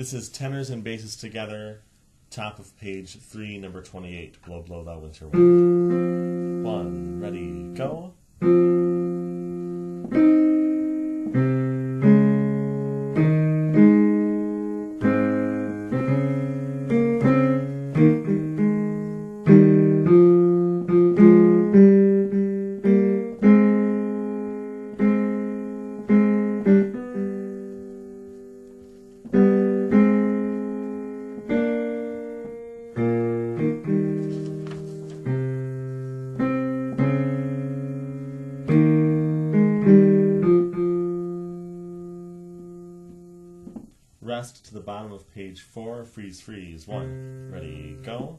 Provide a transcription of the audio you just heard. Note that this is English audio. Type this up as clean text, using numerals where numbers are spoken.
This is tenors and basses together, top of page 3, number 28, Blow, Blow Thou Winter Wind. 1, ready, go. Rest to the bottom of page 4, freeze, freeze. 1, ready, go.